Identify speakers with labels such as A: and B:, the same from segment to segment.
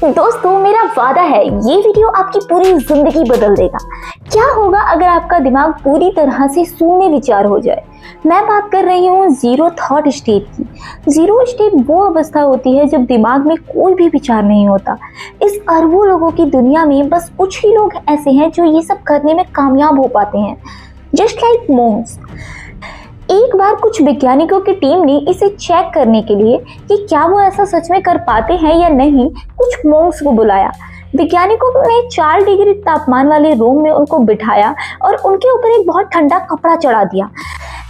A: दोस्तों मेरा वादा है ये वीडियो आपकी पूरी जिंदगी बदल देगा। क्या होगा अगर आपका दिमाग पूरी तरह से शून्य विचार हो जाए। मैं बात कर रही हूँ जीरो थॉट स्टेट की। जीरो स्टेट वो अवस्था होती है जब दिमाग में कोई भी विचार नहीं होता। इस अरबों लोगों की दुनिया में बस कुछ ही लोग ऐसे हैं जो ये सब करने में कामयाब हो पाते हैं, जस्ट लाइक मोंक्स। एक बार कुछ वैज्ञानिकों की टीम ने इसे चेक करने के लिए कि क्या वो ऐसा सच में कर पाते हैं या नहीं, कुछ मोंक्स को बुलाया। वैज्ञानिकों ने 4 डिग्री तापमान वाले रूम में उनको बिठाया और उनके ऊपर एक बहुत ठंडा कपड़ा चढ़ा दिया।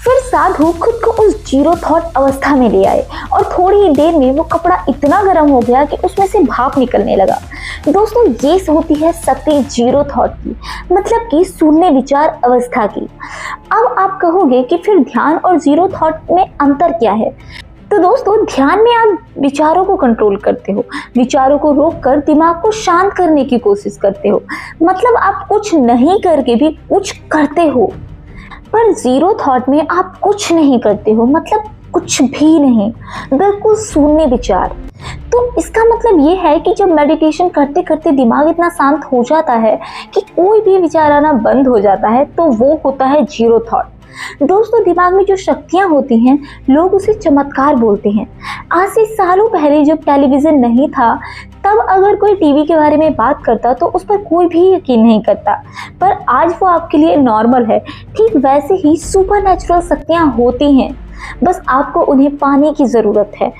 A: फिर साधु खुद को उस जीरो थॉट अवस्था में ले आए और थोड़ी ही देर में वो कपड़ा इतना गर्म हो गया कि उसमें से भाप निकलने लगा। दोस्तों ये होती है शक्ति जीरो थॉट की, मतलब कि शून्य विचार अवस्था की। अब आप कहोगे कि फिर ध्यान और जीरो थॉट में अंतर क्या है। तो दोस्तों ध्यान में आप विचारों को कंट्रोल करते हो, विचारों को रोककर दिमाग को शांत करने की कोशिश करते हो, मतलब आप कुछ नहीं करके भी कुछ करते हो। पर जीरो थॉट में आप कुछ नहीं करते हो, मतलब कुछ भी नहीं, बिल्कुल शून्य विचार। तो इसका मतलब ये है कि जब मेडिटेशन करते करते दिमाग इतना शांत हो जाता है कि कोई भी विचार आना बंद हो जाता है, तो वो होता है जीरो थॉट। दोस्तों दिमाग में जो शक्तियां होती हैं, लोग उसे चमत्कार बोलते हैं। आज से सालों पहले जब टेलीविजन नहीं था, तब अगर कोई टीवी के बारे में बात करता तो उस पर कोई भी यकीन नहीं करता, पर आज वो आपके लिए नॉर्मल है। ठीक वैसे ही सुपर नेचुरल शक्तियां होती हैं, बस आपको उन्हें पाने की ज़रूरत है।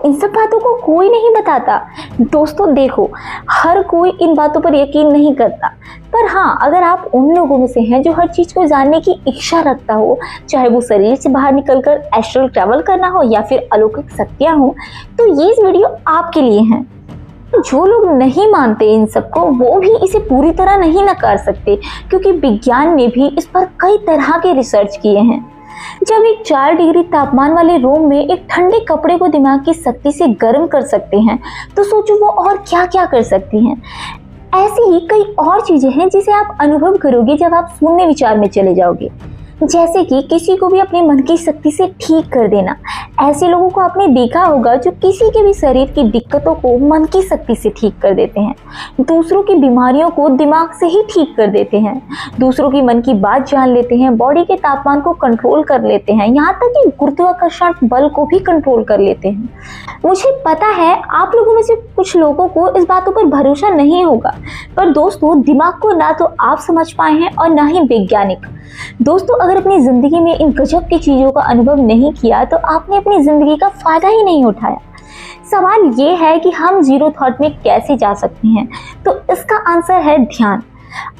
A: इन सब बातों को कोई नहीं बताता। दोस्तों देखो, हर कोई इन बातों पर यकीन नहीं करता, पर हाँ, अगर आप उन लोगों में से हैं जो हर चीज़ को जानने की इच्छा रखता हो, चाहे वो शरीर से बाहर निकलकर एस्ट्रल ट्रैवल करना हो या फिर अलौकिक शक्तियाँ हो, तो ये वीडियो आपके लिए है। जो लोग नहीं मानते इन सबको, वो भी इसे पूरी तरह नहीं नकार सकते, क्योंकि विज्ञान ने भी इस पर कई तरह के रिसर्च किए हैं। जब एक 4 डिग्री तापमान वाले रूम में एक ठंडे कपड़े को दिमाग की शक्ति से गर्म कर सकते हैं, तो सोचो वो और क्या क्या कर सकती हैं। ऐसी ही कई और चीजें हैं जिसे आप अनुभव करोगे जब आप शून्य विचार में चले जाओगे। जैसे कि किसी को भी अपने मन की शक्ति से ठीक कर देना। ऐसे लोगों को आपने देखा होगा जो किसी के भी शरीर की दिक्कतों को मन की शक्ति से ठीक कर देते हैं, दूसरों की बीमारियों को दिमाग से ही ठीक कर देते हैं, दूसरों की मन की बात जान लेते हैं, बॉडी के तापमान को कंट्रोल कर लेते हैं, यहाँ तक कि गुरुत्वाकर्षण बल को भी कंट्रोल कर लेते हैं। मुझे पता है आप लोगों में से कुछ लोगों को इस बातों पर भरोसा नहीं होगा, पर दोस्तों दिमाग को ना तो आप समझ पाए हैं और ना ही वैज्ञानिक। दोस्तों अगर अपनी जिंदगी में इन गजब की चीजों का अनुभव नहीं किया, तो आपने अपनी जिंदगी का फायदा ही नहीं उठाया। सवाल ये है कि हम जीरो थॉट में कैसे जा सकते हैं, तो इसका आंसर है ध्यान।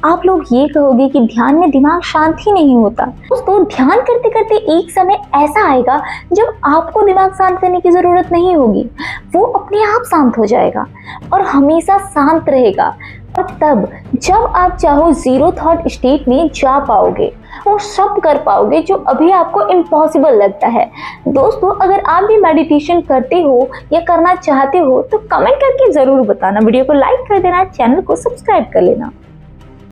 A: आप लोग ये कहोगे कि ध्यान में दिमाग शांत ही नहीं होता। दोस्तों ध्यान करते करते एक समय ऐसा आएगा जब आपको दिमाग शांत करने की जरूरत नहीं होगी, वो अपने आप शांत हो जाएगा और हमेशा शांत रहेगा। और तब जब आप चाहो जीरो थॉट स्टेट में जा पाओगे, वो सब कर पाओगे जो अभी आपको इम्पॉसिबल लगता है। दोस्तों अगर आप भी मेडिटेशन करते हो या करना चाहते हो, तो कमेंट करके ज़रूर बताना, वीडियो को लाइक कर देना, चैनल को सब्सक्राइब कर लेना।